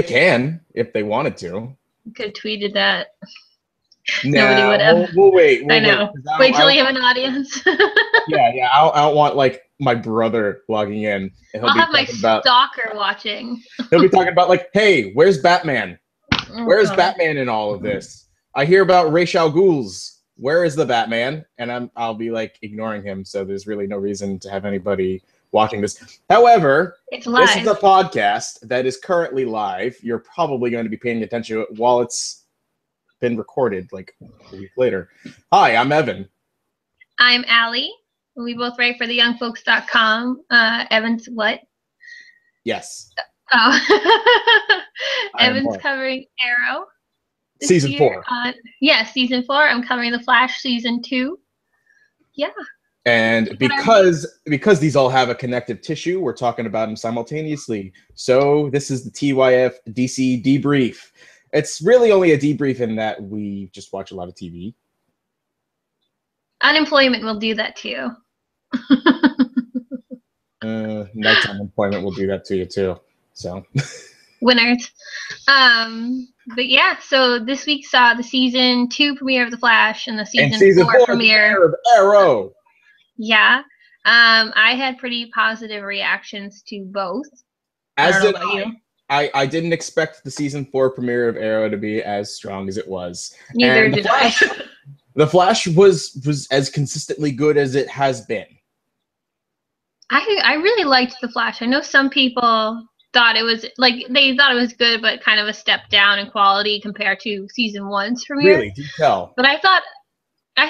can if they wanted to. Could have tweeted that. Nobody would have. We'll wait. I know. Wait till you have an audience. Yeah. I don't want like my brother logging in. And I'll have my stalker watching. He'll be talking about like, hey, where's Batman? Where's God. Batman in all of this? I hear about Ra's al Ghul's. Where is the Batman? And I'll be like ignoring him. So there's really no reason to have anybody watching this. However, it's live. This is a podcast that is currently live. You're probably going to be paying attention to it while it's been recorded like a week later. Hi, I'm Evan. I'm Allie. We both write for theyoungfolks.com. Evan's what? Yes. Oh. Evan's covering Arrow. Season 4. Season 4. I'm covering The Flash Season 2. Yeah. And because these all have a connective tissue, we're talking about them simultaneously. So this is the TYF DC Debrief. It's really only a debrief in that we just watch a lot of TV. Unemployment will do that to you. Nighttime employment will do that to you too. So winners. But yeah, so this week saw the season 2 premiere of The Flash and the season 4 premiere of Arrow. Yeah. I had pretty positive reactions to both. As did you. I didn't expect the season 4 premiere of Arrow to be as strong as it was. Neither did I. The Flash was as consistently good as it has been. I really liked The Flash. I know some people thought it was they thought it was good, but kind of a step down in quality compared to season 1's premiere. Really, do tell. But I thought I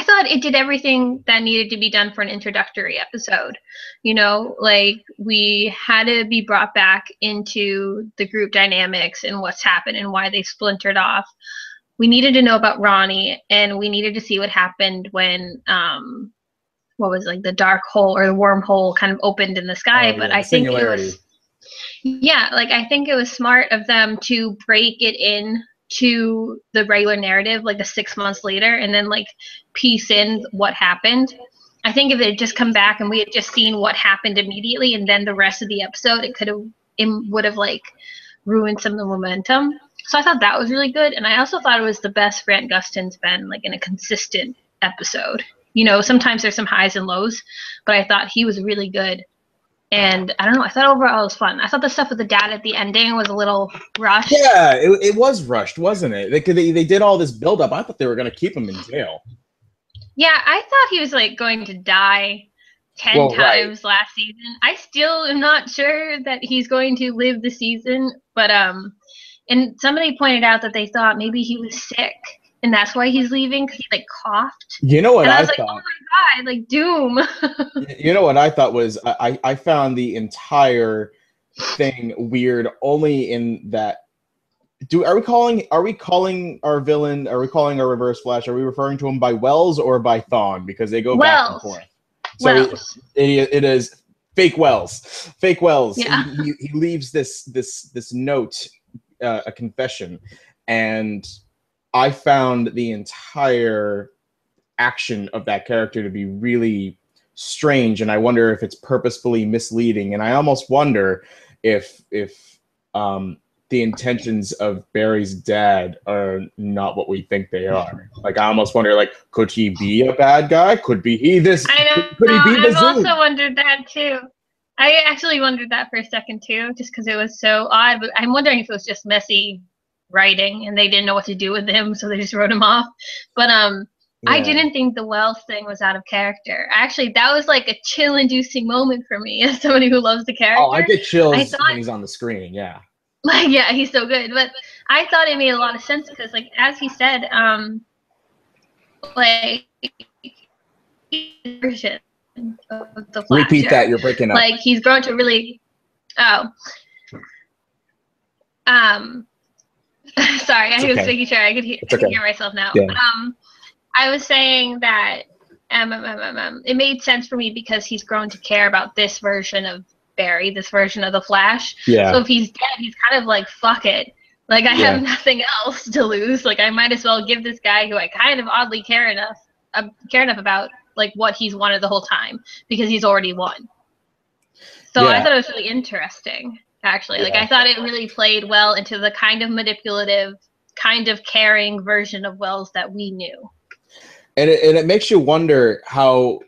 thought it did everything that needed to be done for an introductory episode. You know, like we had to be brought back into the group dynamics and what's happened and why they splintered off. We needed to know about Ronnie, and we needed to see what happened when what was like the dark hole or the wormhole kind of opened in the sky. Oh, but yeah, I think it was I think it was smart of them to break it in to the regular narrative like 6 months later and then like piece in what happened. I think if it had just come back and we had just seen what happened immediately and then the rest of the episode, it would have like ruined some of the momentum. So I thought that was really good, and I also thought it was the best Grant Gustin's been like in a consistent episode. You know, sometimes there's some highs and lows, but I thought he was really good. And I don't know, I thought overall it was fun. I thought the stuff with the dad at the ending was a little rushed. Yeah, it was rushed, wasn't it? They did all this build-up. I thought they were going to keep him in jail. Yeah, I thought he was like going to die 10 times last season. I still am not sure that he's going to live the season, but and somebody pointed out that they thought maybe he was sick and that's why he's leaving, because he like coughed. You know what and I was thought? Like, oh my god, like Doom. You know what I thought was I found the entire thing weird only in that. Are we calling our villain? Are we calling our Reverse Flash? Are we referring to him by Wells or by Thawne? Because they go back and forth. So it is fake Wells. Fake Wells. Yeah. He leaves this note, a confession, and I found the entire action of that character to be really strange, and I wonder if it's purposefully misleading. And I almost wonder if the intentions of Barry's dad are not what we think they are. Like, I almost wonder, like, could he be a bad guy? Could he this? I know. Could he be the I've also wondered that too. I actually wondered that for a second too, just because it was so odd. But I'm wondering if it was just messy writing and they didn't know what to do with him, so they just wrote him off. But I didn't think the Wells thing was out of character. Actually, that was like a chill-inducing moment for me as somebody who loves the character. Oh, I get chills when he's on the screen. Yeah. Like, yeah, he's so good. But I thought it made a lot of sense because, like, as he said, like, version of the Flash. Repeat that. You're breaking up. Like, he's grown to really. Oh. Sorry, I was making sure I could hear myself now. Yeah. I was saying that it made sense for me because he's grown to care about this version of Barry, this version of the Flash. Yeah. So if he's dead, he's kind of like, fuck it. Like, I have nothing else to lose. Like, I might as well give this guy who I kind of oddly care enough about, like, what he's wanted the whole time, because he's already won. So I thought it was really interesting, actually. Like, I thought it really played well into the kind of manipulative, kind of caring version of Wells that we knew. And it makes you wonder how,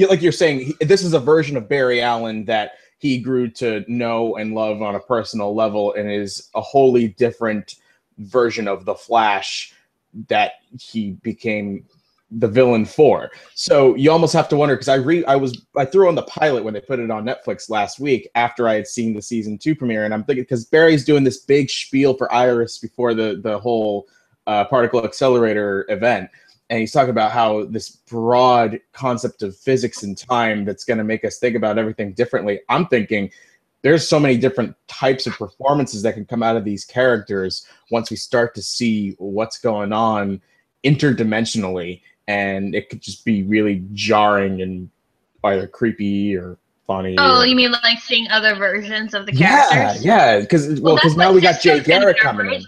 like you're saying, this is a version of Barry Allen that he grew to know and love on a personal level, and is a wholly different version of the Flash that he became the villain for. So you almost have to wonder, because I threw on the pilot when they put it on Netflix last week after I had seen the season 2 premiere, and I'm thinking, because Barry's doing this big spiel for Iris before the whole particle accelerator event, and he's talking about how this broad concept of physics and time that's going to make us think about everything differently. I'm thinking there's so many different types of performances that can come out of these characters once we start to see what's going on interdimensionally, and it could just be really jarring and either creepy or funny. Oh, you mean like seeing other versions of the characters? Yeah, because now we got Jay Garrick coming in.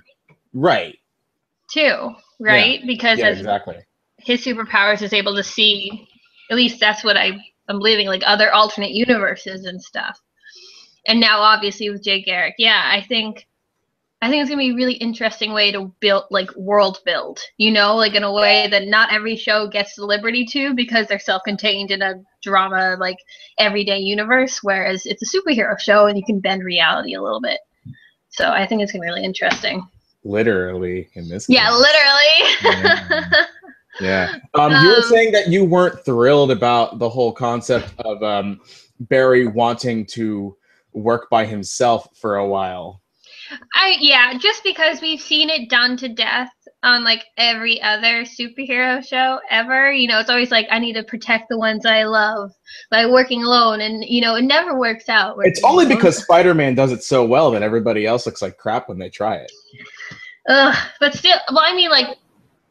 Right. Too, right? Yeah. Because exactly. His superpowers is able to see, at least that's what I'm believing, like other alternate universes and stuff. And now obviously with Jay Garrick, I think it's gonna be a really interesting way to build, like, world build, like in a way that not every show gets the liberty to, because they're self-contained in a drama, like, everyday universe, whereas it's a superhero show and you can bend reality a little bit. So I think it's gonna be really interesting. Literally in this case. Yeah, literally. Yeah. You were saying that you weren't thrilled about the whole concept of Barry wanting to work by himself for a while. Just because we've seen it done to death on, like, every other superhero show ever. It's always like, I need to protect the ones I love by working alone, and it never works out. It's only because Spider-Man does it so well that everybody else looks like crap when they try it. But still, well, I mean, like,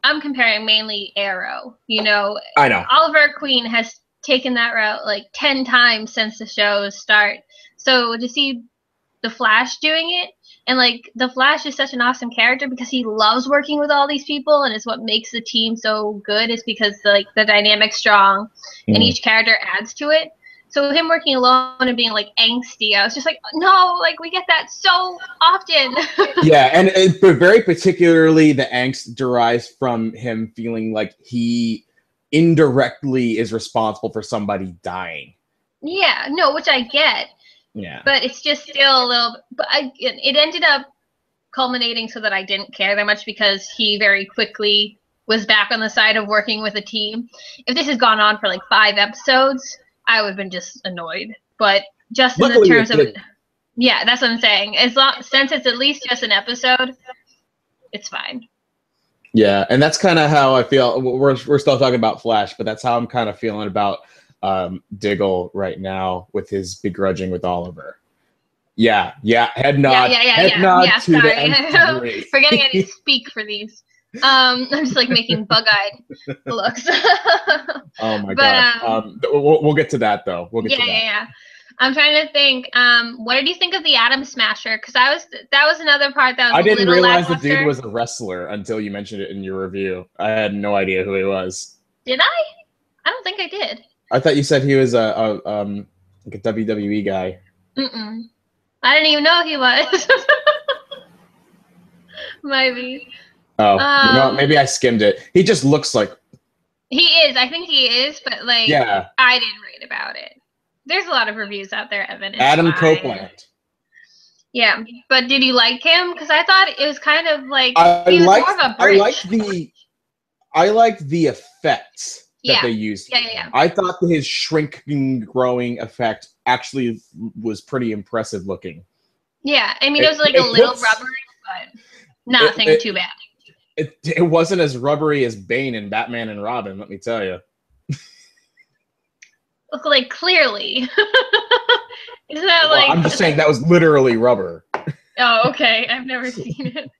I'm comparing mainly Arrow. I know Oliver Queen has taken that route like 10 times since the show's start. So to see the Flash doing it, and, like, the Flash is such an awesome character because he loves working with all these people, and it's what makes the team so good, is because the dynamic's strong, and each character adds to it. So him working alone and being, like, angsty, I was just like, no, like, we get that so often. Yeah, and but very particularly the angst derives from him feeling like he indirectly is responsible for somebody dying. Yeah, no, which I get. Yeah. But it's just still a little. But it ended up culminating so that I didn't care that much, because he very quickly was back on the side of working with a team. If this has gone on for like 5 episodes, I would have been just annoyed. But just in the terms of, yeah, that's what I'm saying. Since it's at least just an episode, it's fine. Yeah, and that's kind of how I feel. We're still talking about Flash, but that's how I'm kind of feeling about Diggle right now with his begrudging with Oliver. Yeah, head nod. Head nod to the nth degree. Forgetting I need to speak for these. I'm just like making bug-eyed looks. Oh my god. We'll get to that though. We'll get to that. Yeah. I'm trying to think. What did you think of the Atom Smasher? Because that was another part that was. I didn't realize the dude was a wrestler until you mentioned it in your review. I had no idea who he was. Did I? I don't think I did. I thought you said he was like a WWE guy. I didn't even know he was. Maybe. Oh, you know what? Maybe I skimmed it. He just looks like. He is. I think he is, but like, yeah. I didn't read about it. There's a lot of reviews out there, Evan. Adam Copeland. Yeah, but did you like him? Because I thought it was kind of like he was more of a bridge. I liked the effects that they used. Yeah. I thought his shrinking, growing effect actually was pretty impressive looking. Yeah, I mean, it was like a little rubbery, but nothing too bad. It wasn't as rubbery as Bane in Batman and Robin, let me tell you. Look, like, clearly. Isn't that like... I'm just saying that was literally rubber. Oh, okay. I've never seen it.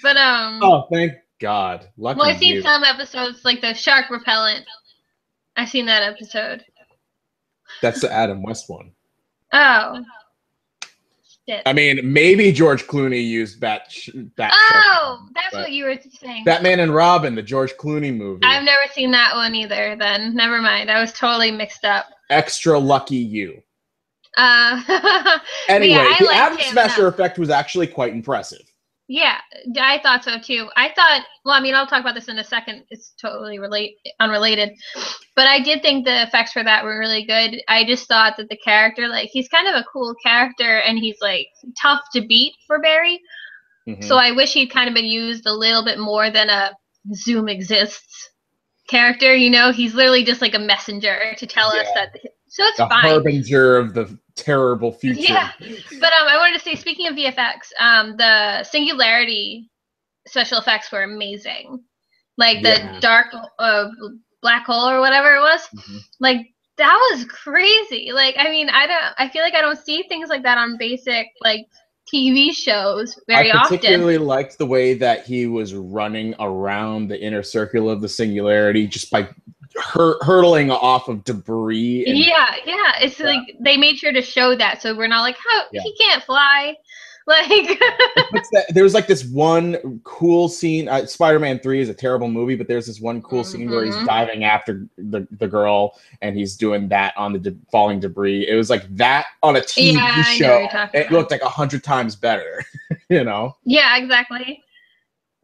But, oh, thank God. Lucky I've seen you. some episodes, like the shark repellent. I've seen that episode. That's the Adam West one. Oh. Shit. I mean, maybe George Clooney used Bat Oh, that's what you were saying. Batman and Robin, the George Clooney movie. I've never seen that one either, then. Never mind. I was totally mixed up. Extra lucky you. But yeah, Anyway, I the liked Atom him Smasher enough. effect was actually quite impressive. Yeah, I thought so too. I thought, well, I mean, I'll talk about this in a second. It's totally unrelated. But I did think the effects for that were really good. I just thought that the character, like, he's kind of a cool character and he's like tough to beat for Barry. So I wish he'd kind of been used a little bit more than a Zoom exists character. You know, he's literally just like a messenger to tell us that. So it's The fine. harbinger of the terrible future. Yeah, but I wanted to say, speaking of VFX, the Singularity special effects were amazing. Like the dark black hole or whatever it was. Like that was crazy. Like I mean, I feel like I don't see things like that on basic like TV shows very I often. particularly liked the way that he was running around the inner circle of the Singularity just by hurtling off of debris. And, yeah, it's like they made sure to show that, so we're not like, how he can't fly. Like there was like this one cool scene. Spider-Man 3 is a terrible movie, but there's this one cool scene where he's diving after the girl and he's doing that on the falling debris. It was like that on a TV show. It looked like 100 times better, you know? Yeah, exactly.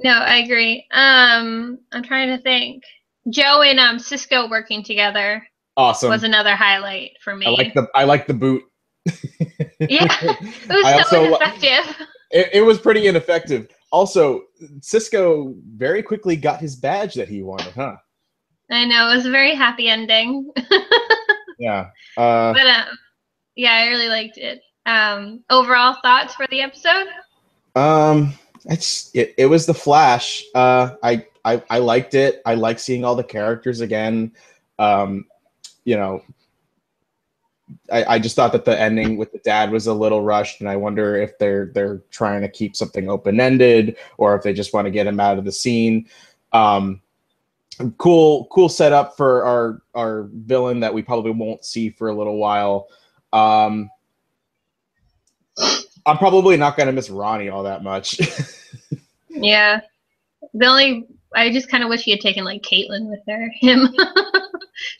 No, I agree. I'm trying to think. Joe and Cisco working together was another highlight for me. I like the boot. Yeah, it was so ineffective. It was pretty ineffective. Also, Cisco very quickly got his badge that he wanted, huh? I know, it was a very happy ending. Yeah. But yeah, I really liked it. Overall thoughts for the episode? It was the Flash. I liked it. I like seeing all the characters again. You know, I just thought that the ending with the dad was a little rushed, and I wonder if they're trying to keep something open-ended or if they just want to get him out of the scene. Cool setup for our villain that we probably won't see for a little while. I'm probably not going to miss Ronnie all that much. Yeah. I just kind of wish he had taken like Caitlin with him.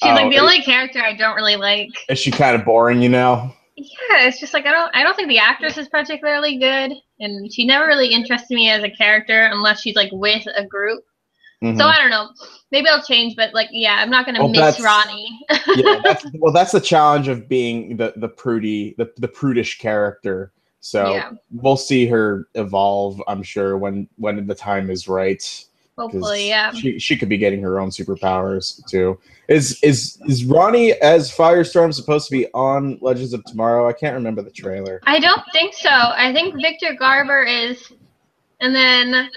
She's like the only character I don't really like. Is she kind of boring, you know? Yeah, it's just like I don't think the actress is particularly good, and she never really interested me as a character unless she's like with a group. So I don't know. Maybe I'll change, but like, yeah, I'm not gonna miss Ronnie. Yeah, that's the challenge of being the prudish character. So we'll see her evolve, I'm sure, when the time is right. Hopefully, yeah. She could be getting her own superpowers too. Is Ronnie as Firestorm supposed to be on Legends of Tomorrow? I can't remember the trailer. I don't think so. I think Victor Garber is, and then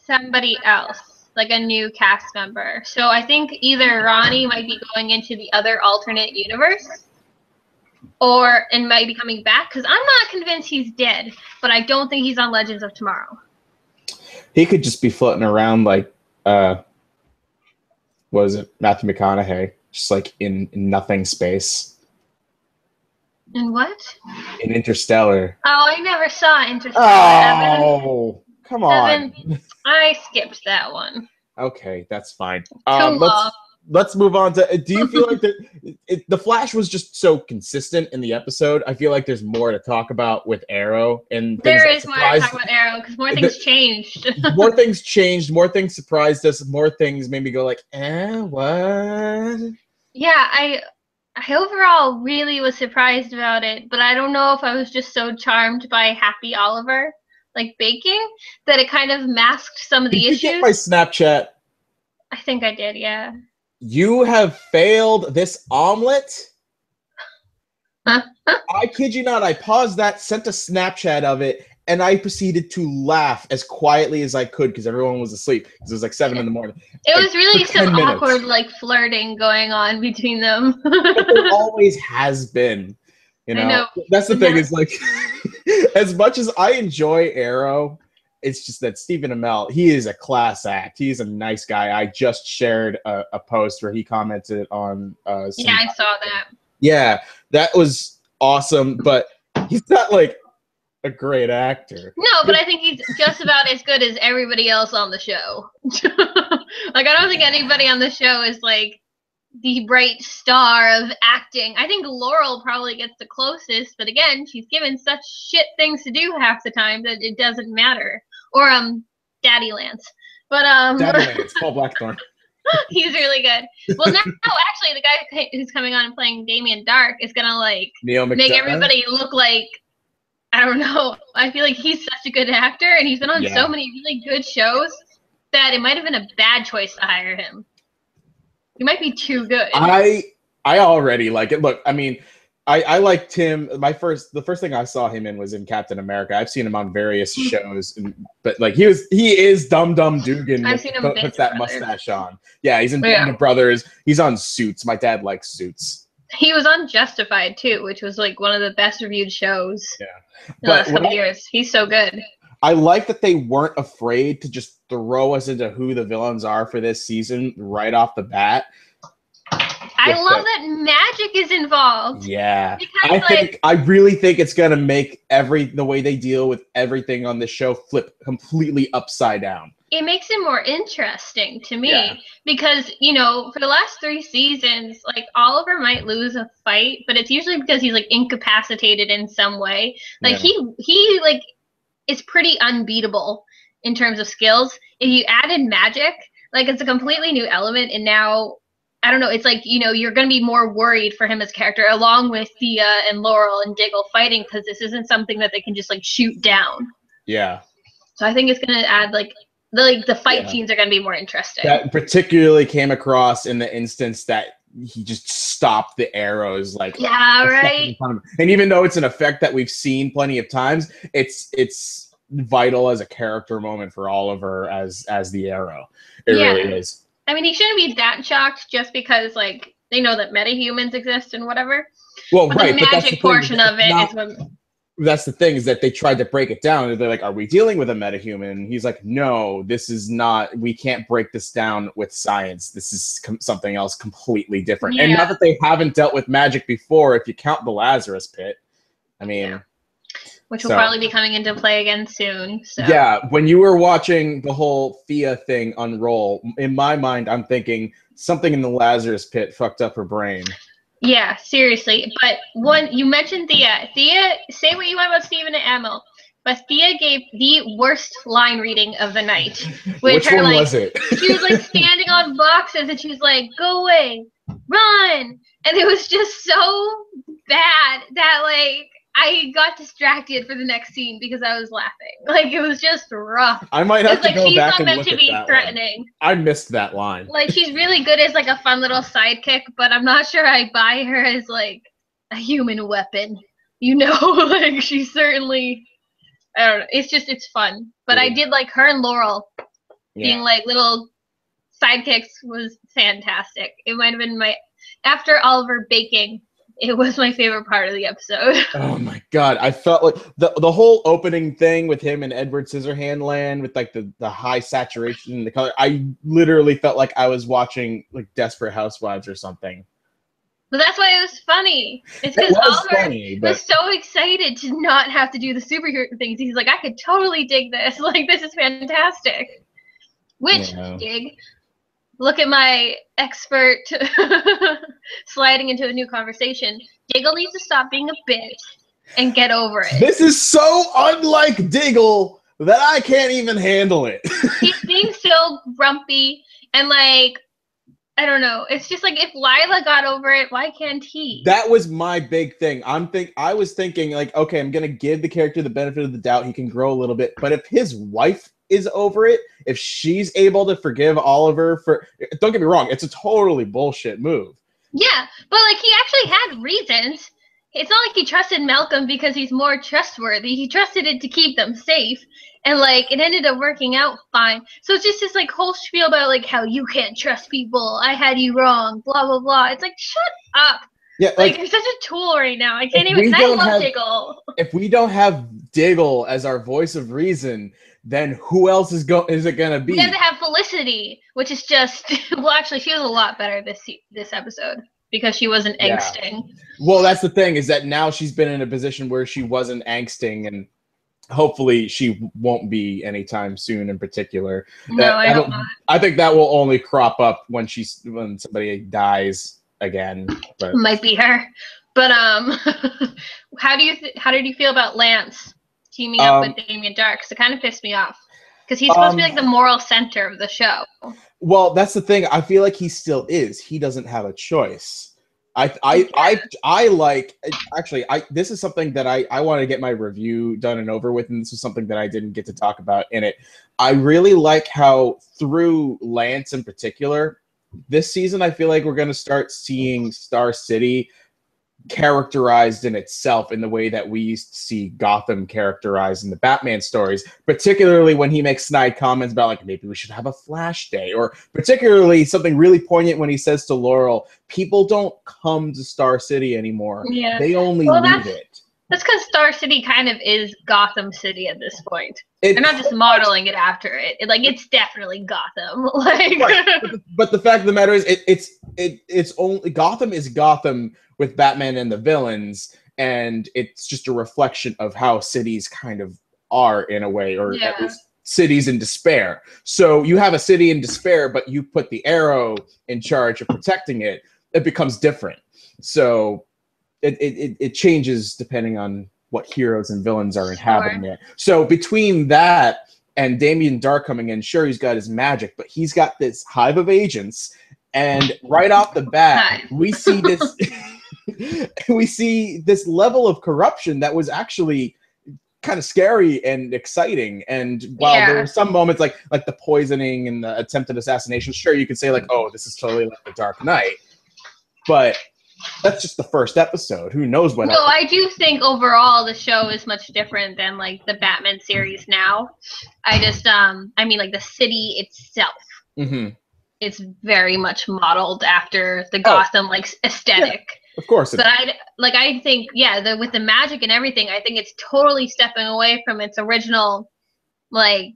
somebody else, like a new cast member. So I think either Ronnie might be going into the other alternate universe, and might be coming back, because I'm not convinced he's dead, but I don't think he's on Legends of Tomorrow. He could just be floating around like, what is it, Matthew McConaughey, just like in nothing space. In what? In Interstellar. Oh, I never saw Interstellar. Oh, come on. Evan, I skipped that one. Okay, that's fine. Too long. Let's move on to. Do you feel like the Flash was just so consistent in the episode? I feel like there's more to talk about with Arrow and there is more to talk about Arrow because more things changed. More things changed. More things surprised us. More things made me go like, what? Yeah, I overall really was surprised about it, but I don't know if I was just so charmed by Happy Oliver, like baking, that it kind of masked some of the issues. Did you get my Snapchat? I think I did, yeah. You have failed this omelet? I kid you not. I paused that, sent a Snapchat of it, and I proceeded to laugh as quietly as I could because everyone was asleep. Because it was like 7 in the morning. It was really some awkward like flirting going on between them. But there always has been. You know? I know. That's the thing is like, as much as I enjoy Arrow, it's just that Stephen Amell, he is a class act. He's a nice guy. I just shared a post where he commented on. Yeah, I saw that. Yeah, that was awesome. But he's not like a great actor. No, but I think he's just about as good as everybody else on the show. Like, I don't think anybody on the show is like the bright star of acting. I think Laurel probably gets the closest, but again, she's given such shit things to do half the time that it doesn't matter. Or Daddy Lance. But Daddy Lance, Paul Blackthorne. he's really good. Well, now actually the guy who's coming on and playing Damien Dark is gonna like make everybody look like, I don't know. I feel like he's such a good actor and he's been on so many really good shows that it might have been a bad choice to hire him. He might be too good. I already like it. Look, I mean, I liked him. The first thing I saw him in was in Captain America. I've seen him on various shows, but like he is Dum Dum Dugan. I've seen him puts that mustache on. Yeah, he's in Band of Brothers. He's on Suits. My dad likes Suits. He was on Justified too, which was like one of the best reviewed shows. Yeah, the last couple years. He's so good. I like that they weren't afraid to just throw us into who the villains are for this season right off the bat. I love that magic is involved. Yeah. I really think it's going to make the way they deal with everything on this show flip completely upside down. It makes it more interesting to me because, you know, for the last 3 seasons, like Oliver might lose a fight, but it's usually because he's like incapacitated in some way. Like he like is pretty unbeatable in terms of skills. If you added magic, like it's a completely new element, and now I don't know, it's like, you know, you're going to be more worried for him as character, along with Thea and Laurel and Diggle fighting, because this isn't something that they can just like shoot down. Yeah. So I think it's going to add like the fight scenes are going to be more interesting. That particularly came across in the instance that he just stopped the arrows, like right. And even though it's an effect that we've seen plenty of times, it's vital as a character moment for Oliver as the arrow. It really is. I mean, he shouldn't be that shocked just because, like, they know that metahumans exist and whatever. Well, but the magic portion of it is what... That's the thing, is that they tried to break it down. They're like, are we dealing with a metahuman? And he's like, no, this is not. We can't break this down with science. This is something else completely different. And not that they haven't dealt with magic before, if you count the Lazarus Pit. I mean... Yeah. Which will probably be coming into play again soon. So. Yeah, when you were watching the whole Thea thing unroll, in my mind, I'm thinking something in the Lazarus Pit fucked up her brain. Yeah, seriously. But you mentioned Thea. Thea, say what you want about Stephen and Emil, but Thea gave the worst line reading of the night. Which one was it? She was like standing on boxes and she was like, "Go away, run," and it was just so bad that like. I got distracted for the next scene because I was laughing. Like, it was just rough. I might have to go back and look at that. She's not meant to be threatening. I missed that line. Like, she's really good as, like, a fun little sidekick, but I'm not sure I buy her as, like, a human weapon. You know? Like, she's certainly... I don't know. It's fun. But I did like her and Laurel being, like, little sidekicks was fantastic. It might have been after Oliver baking... It was my favorite part of the episode. Oh my god, I felt like the whole opening thing with him and Edward Scissorhand with like the high saturation and the color. I literally felt like I was watching like Desperate Housewives or something. But that's why it was funny. It's because Oliver was so excited to not have to do the superhero things. He's like, I could totally dig this. Like, this is fantastic. Which dig. Look at my expert sliding into a new conversation. Diggle needs to stop being a bitch and get over it. This is so unlike Diggle that I can't even handle it. He's being so grumpy and like, I don't know. It's just like if Lila got over it, why can't he? That was my big thing. I was thinking like, okay, I'm gonna give the character the benefit of the doubt. He can grow a little bit, but if his wife is over it, if she's able to forgive Oliver for, don't get me wrong, it's a totally bullshit move. Yeah, but like he actually had reasons. It's not like he trusted Malcolm because he's more trustworthy. He trusted it to keep them safe, and like it ended up working out fine. So it's just this like whole spiel about like how you can't trust people. I had you wrong. Blah blah blah. It's like shut up. Yeah, like you're such a tool right now. I can't even. I love Diggle. If we don't have Diggle as our voice of reason, then who else is it gonna be? We have to have Felicity, which is just well, actually, she was a lot better this episode because she wasn't angsting. Well, that's the thing, is that now she's been in a position where she wasn't angsting, and hopefully she won't be anytime soon in particular. No, I hope not. I think that will only crop up when somebody dies again. But might be her. But how did you feel about Lance teaming up with Damien Dark? Because it kind of pissed me off. Because he's supposed to be like the moral center of the show. Well, that's the thing. I feel like he still is. He doesn't have a choice. I like, actually, this is something that I want to get my review done and over with, and this is something that I didn't get to talk about in it. I really like how through Lance in particular, this season I feel like we're going to start seeing Star City characterized in itself in the way that we used to see Gotham characterized in the Batman stories, particularly when he makes snide comments about like maybe we should have a Flash day, or particularly something really poignant when he says to Laurel, people don't come to Star City anymore. Yeah. They only leave it. That's because Star City kind of is Gotham City at this point. They're not just modeling it after it. It's definitely Gotham. Like, right. But the fact of the matter is, it's only Gotham is Gotham with Batman and the villains, and it's just a reflection of how cities kind of are in a way, or at least cities in despair. So you have a city in despair, but you put the Arrow in charge of protecting it. It becomes different. So it changes depending on what heroes and villains are inhabiting it. So between that and Damien Dark coming in, sure, he's got his magic, but he's got this hive of agents, and right off the bat, we see this we see this level of corruption that was actually kind of scary and exciting. And while there were some moments like the poisoning and the attempted assassination, sure, you could say like, oh, this is totally like the Dark Knight, but that's just the first episode. Who knows what? No, I do think overall the show is much different than like the Batman series now. I just, I mean, like the city itself, it's very much modeled after the Gotham like aesthetic. Yeah, of course. But I think, with the magic and everything, I think it's totally stepping away from its original, like.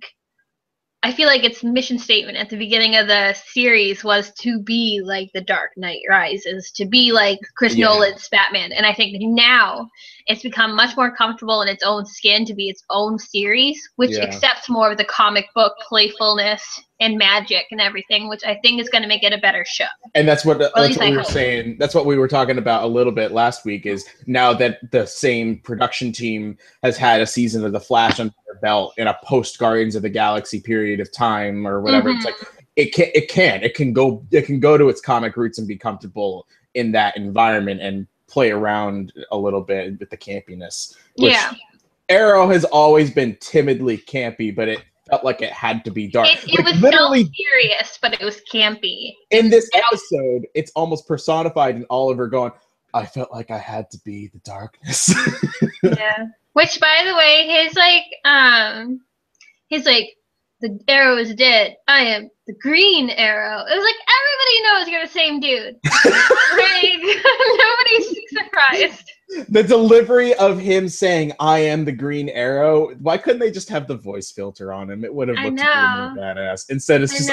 I feel like its mission statement at the beginning of the series was to be like The Dark Knight Rises, to be like Chris Nolan's Batman. And I think now it's become much more comfortable in its own skin to be its own series, which accepts more of the comic book playfulness and magic and everything, which I think is going to make it a better show. And that's what we were saying. That's what we were talking about a little bit last week, is now that the same production team has had a season of The Flash under their belt in a post Guardians of the Galaxy period of time or whatever. It's like it can go to its comic roots and be comfortable in that environment and play around a little bit with the campiness. Which Arrow has always been timidly campy, but it felt like it had to be dark. It was literally serious, but it was campy. In this episode, it's almost personified in Oliver going, I felt like I had to be the darkness. Which, by the way, he's like, the Arrow is dead. I am the Green Arrow. It was like, everybody knows you're the same dude. Nobody's surprised. The delivery of him saying, I am the Green Arrow, why couldn't they just have the voice filter on him? It would have looked more badass. Instead, it's just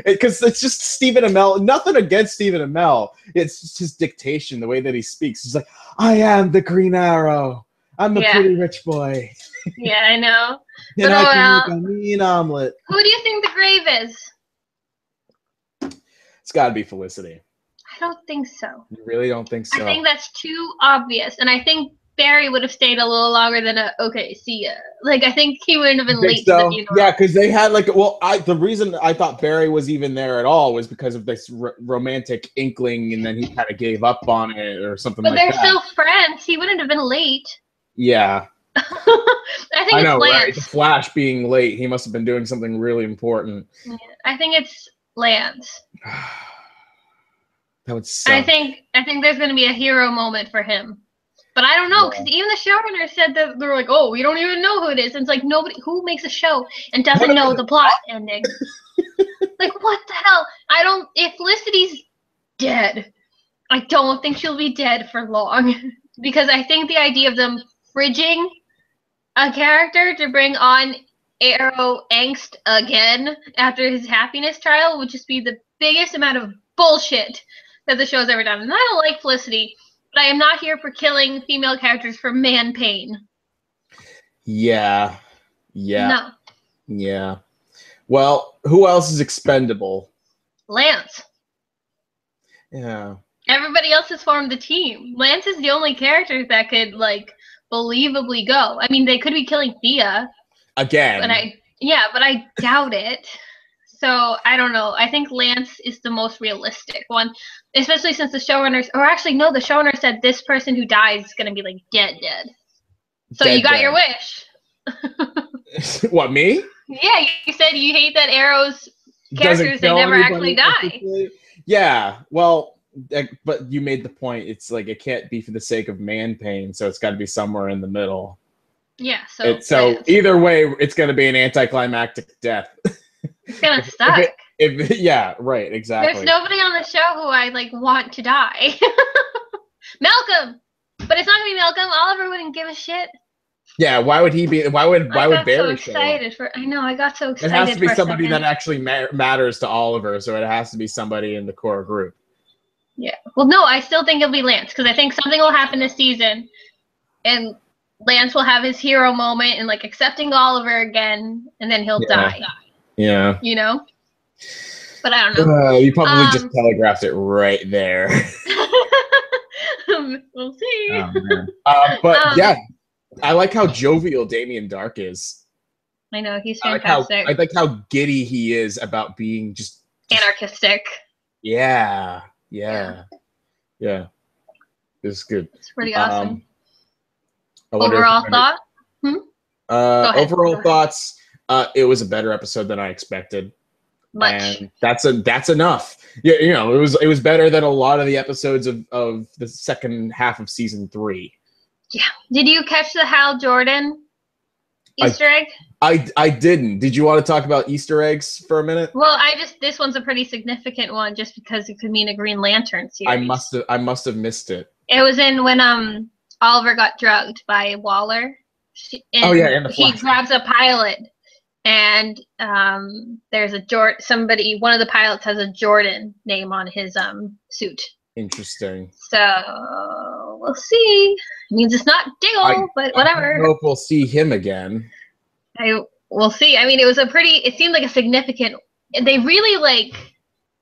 because it's just Stephen Amell. Nothing against Stephen Amell. It's just his dictation, the way that he speaks. He's like, I am the Green Arrow. I'm the pretty rich boy. Yeah, I know. And I can make a mean omelet. Who do you think the grave is? It's got to be Felicity. I don't think so. You really don't think so? I think that's too obvious. And I think Barry would have stayed a little longer than okay, see ya. Like, I think he wouldn't have been late to the funeral. Yeah, because they had the reason I thought Barry was even there at all was because of this romantic inkling, and then he kind of gave up on it or something like that. But they're still friends. He wouldn't have been late. Yeah. I know, Lance. Right? The Flash being late, he must have been doing something really important. Yeah, I think it's Lance. That would suck. I think there's going to be a hero moment for him. But I don't know, because even the showrunner said that they're like, oh, we don't even know who it is. And it's like, nobody who makes a show and doesn't know the plot ending. Like, what the hell? If Felicity's dead, I don't think she'll be dead for long. Because I think the idea of them fridging a character to bring on Arrow angst again after his happiness trial would just be the biggest amount of bullshit that the show's ever done. And I don't like Felicity, but I am not here for killing female characters for man pain. Yeah. Yeah. No. Yeah. Well, who else is expendable? Lance. Yeah. Everybody else has formed the team. Lance is the only character that could, like, believably go. I mean, they could be killing Thea. Again. But I doubt it. So, I don't know. I think Lance is the most realistic one. Especially since the showrunners, or actually, no, the showrunner said this person who dies is going to be, like, dead. So Dead, you got dead. your wish. What, me? Yeah, you said you hate that Arrow's characters, they never actually die. Yeah, well, but you made the point. It's like it can't be for the sake of man pain, so it's got to be somewhere in the middle. Yeah, so either way, it's going to be an anticlimactic death. It's going to suck. Yeah, right, exactly. There's nobody on the show who I like want to die. Malcolm! But it's not going to be Malcolm. Oliver wouldn't give a shit. Yeah, why would he be? Why would Barry show up? I know, I got so excited. It has to be somebody that actually matters to Oliver, so it has to be somebody in the core group. Yeah. Well, no, I still think it'll be Lance, because I think something will happen this season, and Lance will have his hero moment and, like, accepting Oliver again, and then he'll die. Yeah. You know? But I don't know. You probably just telegraphed it right there. We'll see. But yeah. I like how jovial Damien Dark is. I know, he's fantastic. I like how giddy he is about being just anarchistic. Yeah. It's good. It's pretty awesome. Overall thought? Overall thoughts, it was a better episode than I expected. Much. And that's enough. Yeah, you know, it was better than a lot of the episodes of the second half of season 3. Yeah. Did you catch the Hal Jordan Easter egg? I didn't. Did you want to talk about Easter eggs for a minute? Well, this one's a pretty significant one just because it could mean a Green Lantern series. I must have missed it. It was in when Oliver got drugged by Waller. In the he grabs a pilot, and there's one of the pilots has a Jordan name on his suit. Interesting. So we'll see. It means it's not Diggle, but whatever. I don't know if we'll see him again. We'll see. I mean, it seemed like a significant. They really like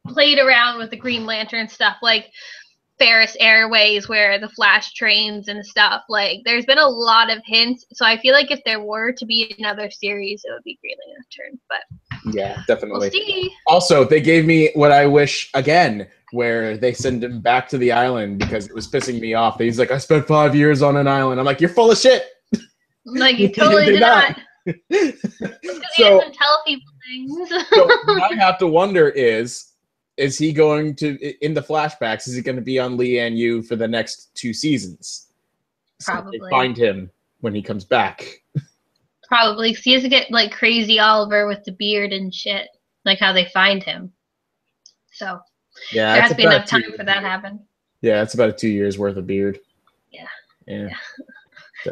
played around with the Green Lantern stuff, like Ferris Airways, where the Flash trains and stuff. Like, there's been a lot of hints. So I feel like if there were to be another series, it would be Green Lantern. But yeah, definitely. We'll see. Also, they gave me what I wish again, where they send him back to the island because it was pissing me off. He's like, I spent 5 years on an island. I'm like, you're full of shit. Like, you totally did not. So tell people things. So what I have to wonder is he going to, in the flashbacks, is he going to be on Lian Yu for the next 2 seasons? Probably. So they find him when he comes back. Probably. Because he has to get, like, crazy Oliver with the beard and shit. Like how they find him. So yeah, there has to be enough time for that to happen. Yeah, it's about 2 years worth of beard. Yeah.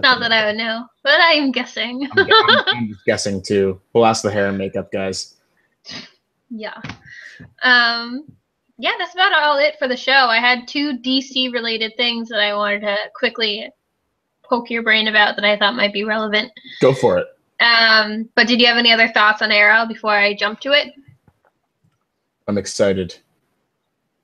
Not that I would know, but I'm guessing. I'm just guessing too. We'll ask the hair and makeup guys. Yeah. Yeah, that's about all it for the show. I had 2 DC related things that I wanted to quickly poke your brain about that I thought might be relevant. Go for it. But did you have any other thoughts on Arrow before I jump to it? I'm excited.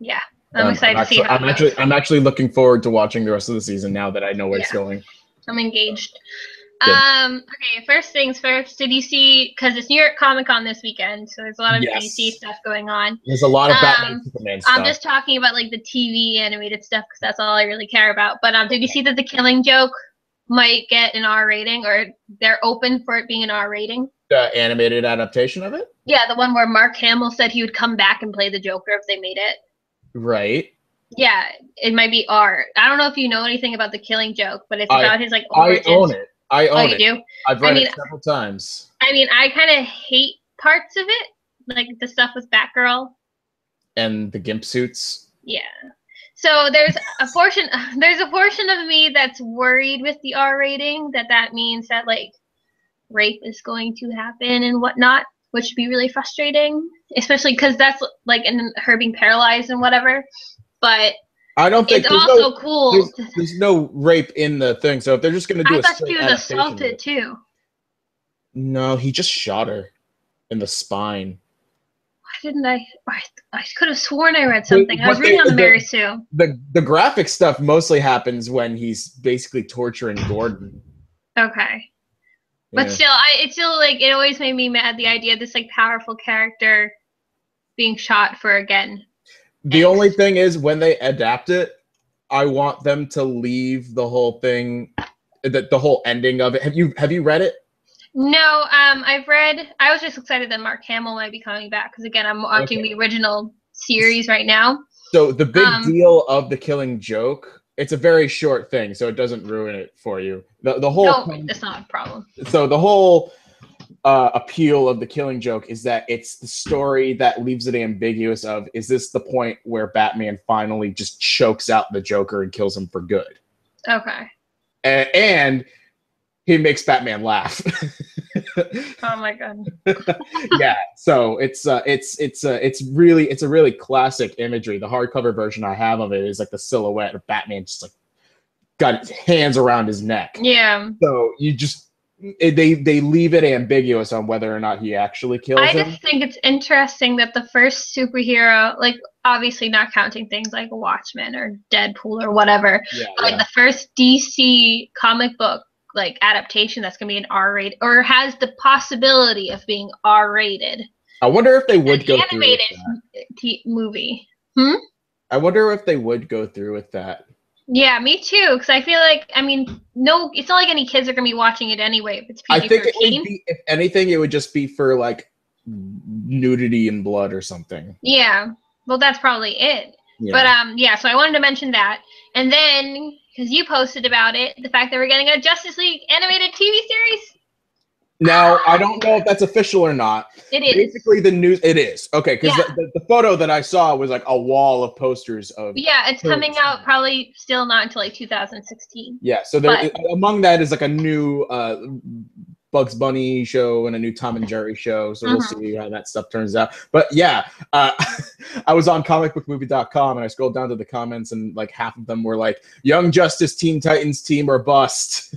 Yeah. I'm excited to see how I'm actually looking forward to watching the rest of the season now that I know where it's going. I'm engaged. Okay, first things first. Did you see, because it's New York Comic Con this weekend, so there's a lot of DC stuff going on. There's a lot of Batman Superman stuff. I'm just talking about like the TV animated stuff because that's all I really care about. But did you see that The Killing Joke might get an R rating, or they're open for it being an R rating? The animated adaptation of it? Yeah, the one where Mark Hamill said he would come back and play the Joker if they made it. Right. Yeah, it might be R. I don't know if you know anything about The Killing Joke, but it's about his like origins. I own it. I own it. You do? I've read it several times. I mean, I kind of hate parts of it, like the stuff with Batgirl and the gimp suits. Yeah. So there's a portion of me that's worried with the R rating that means that like rape is going to happen and whatnot, which would be really frustrating, especially because that's like in her being paralyzed and whatever. But I don't think it's also cool. There's no rape in the thing, so if they're just going to do I thought she was assaulted too. No, he just shot her in the spine. Why didn't I could have sworn I read But, something. I was but reading on the Mary the, Sue. the graphic stuff mostly happens when he's basically torturing Gordon. Okay. But Yeah. still, it still like it always made me mad the idea of this like powerful character being shot for again. The only thing is when they adapt it, I want them to leave the whole thing, the whole ending of it. Have you read it? No, I've read. I was just excited that Mark Hamill might be coming back because again, I'm watching the original series right now. So the big deal of The Killing Joke, it's a very short thing, so it doesn't ruin it for you. The whole it's not a problem. So the whole appeal of The Killing Joke is that it's the story that leaves it ambiguous of, is this the point where Batman finally just chokes out the Joker and kills him for good? Okay. And he makes Batman laugh. Oh my god. Yeah, so it's a really classic imagery. The hardcover version I have of it is like the silhouette of Batman just like got his hands around his neck. Yeah. So you just they leave it ambiguous on whether or not he actually kills him. I just think it's interesting that the first superhero, like obviously not counting things like Watchmen or Deadpool or whatever, like the first DC comic book like adaptation that's gonna be an R-rated or has the possibility of being R-rated. I wonder if they would go through with that. Movie. I wonder if they would go through with that. Yeah, me too. Because I feel like, I mean, no, it's not like any kids are gonna be watching it anyway. If it's PG-13. I think it would be, if anything, it would just be for like nudity and blood or something. Yeah, well, that's probably it. Yeah. But yeah. So I wanted to mention that, and then because you posted about it, the fact that we're getting a Justice League animated TV series. Now, I don't know if that's official or not. It is. Basically, the news, it is. Okay, because the photo that I saw was like a wall of posters of... Yeah, it's coming out probably still not until like 2016. Yeah, so there, among that is like a new Bugs Bunny show and a new Tom and Jerry show, so we'll see how that stuff turns out. But yeah, I was on comicbookmovie.com and I scrolled down to the comments and like half of them were like, Young Justice Teen Titans team or bust.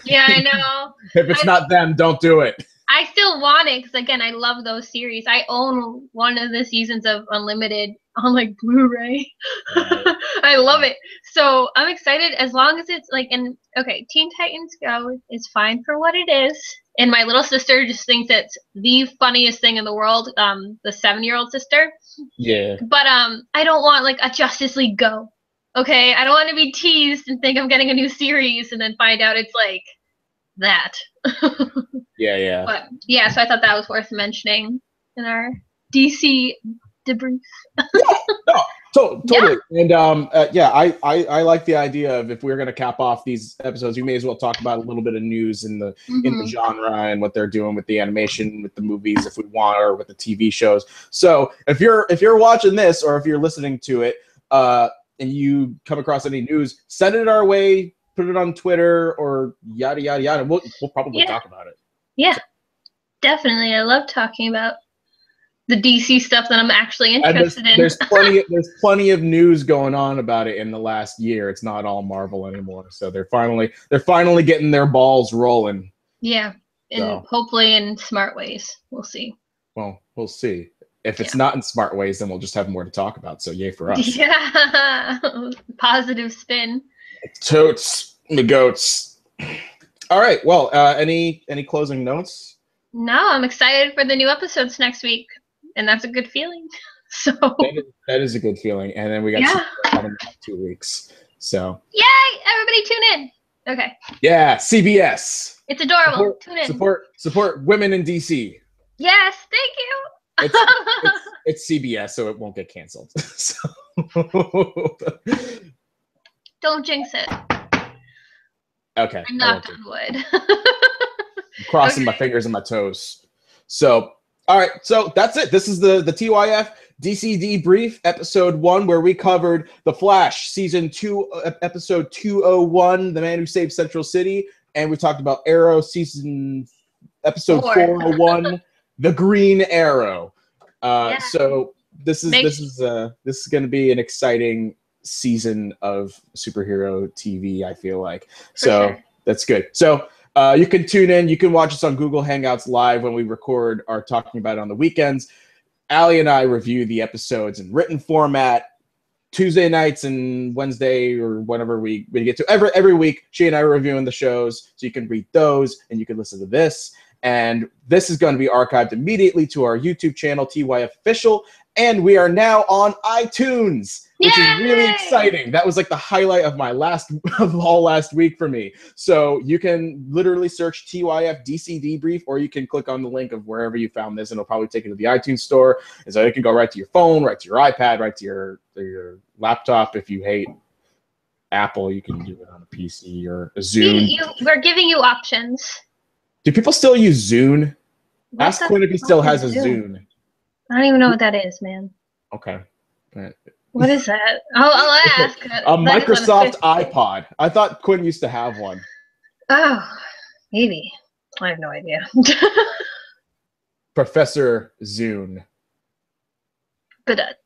Yeah, I know. If it's not them, don't do it. I still want it because again, I love those series. I own one of the seasons of Unlimited on like Blu-ray. I love it. So I'm excited as long as it's like, and okay, Teen Titans Go is fine for what it is. And my little sister just thinks it's the funniest thing in the world. The 7-year-old sister. Yeah. But I don't want like a Justice League Go. Okay, I don't want to be teased and think I'm getting a new series and then find out it's like that. Yeah. But yeah, so I thought that was worth mentioning in our DC debrief. No, totally. Yeah. And yeah, I like the idea of if we're gonna cap off these episodes, we may as well talk about a little bit of news in the genre and what they're doing with the animation, with the movies, if we want, or with the TV shows. So if you're watching this or if you're listening to it, and you come across any news, send it our way. Put it on Twitter or yada yada yada. We'll probably talk about it. Yeah, definitely. I love talking about the DC stuff that I'm actually interested in. There's plenty of news going on about it in the last year. It's not all Marvel anymore. So they're finally getting their balls rolling. Yeah, and hopefully in smart ways. We'll see. Well, we'll see. If it's not in smart ways, then we'll just have more to talk about. So yay for us. Yeah, positive spin. Totes the goats. All right. Well, any closing notes? No, I'm excited for the new episodes next week, and that's a good feeling. So that is a good feeling. And then we got coming in 2 weeks. So yay! Everybody tune in. Okay. Yeah, CBS. It's adorable. Tune in. Support women in DC. Yes, thank you. It's CBS, so it won't get canceled. So. Don't jinx it. Okay. I'm knocked on wood. I'm crossing my fingers and my toes. So, all right. So that's it. This is the TYF DC Debrief episode 1, where we covered The Flash season 2, episode 201, The Man Who Saved Central City, and we talked about Arrow episode 401. The Green Arrow. So this is going to be an exciting season of superhero TV, I feel like. So that's good. So You can tune in. You can watch us on Google Hangouts live when we record or talking about it on the weekends. Allie and I review the episodes in written format Tuesday nights and Wednesday or whenever we get to. Every week, she and I are reviewing the shows, so you can read those and you can listen to this. And this is going to be archived immediately to our YouTube channel, TYF Official. And we are now on iTunes, which is really exciting. That was like the highlight of my last week for me. So you can literally search TYF DC Debrief, or you can click on the link of wherever you found this, and it'll probably take you to the iTunes store. And so it can go right to your phone, right to your iPad, right to your laptop. If you hate Apple, you can do it on a PC or a Zune. We're giving you options. Do people still use Zune? Ask Quinn if he still has a Zune. I don't even know what that is, man. Okay. What is that? I'll ask. A Microsoft iPod. I thought Quinn used to have one. Oh, maybe. I have no idea. Professor Zune. But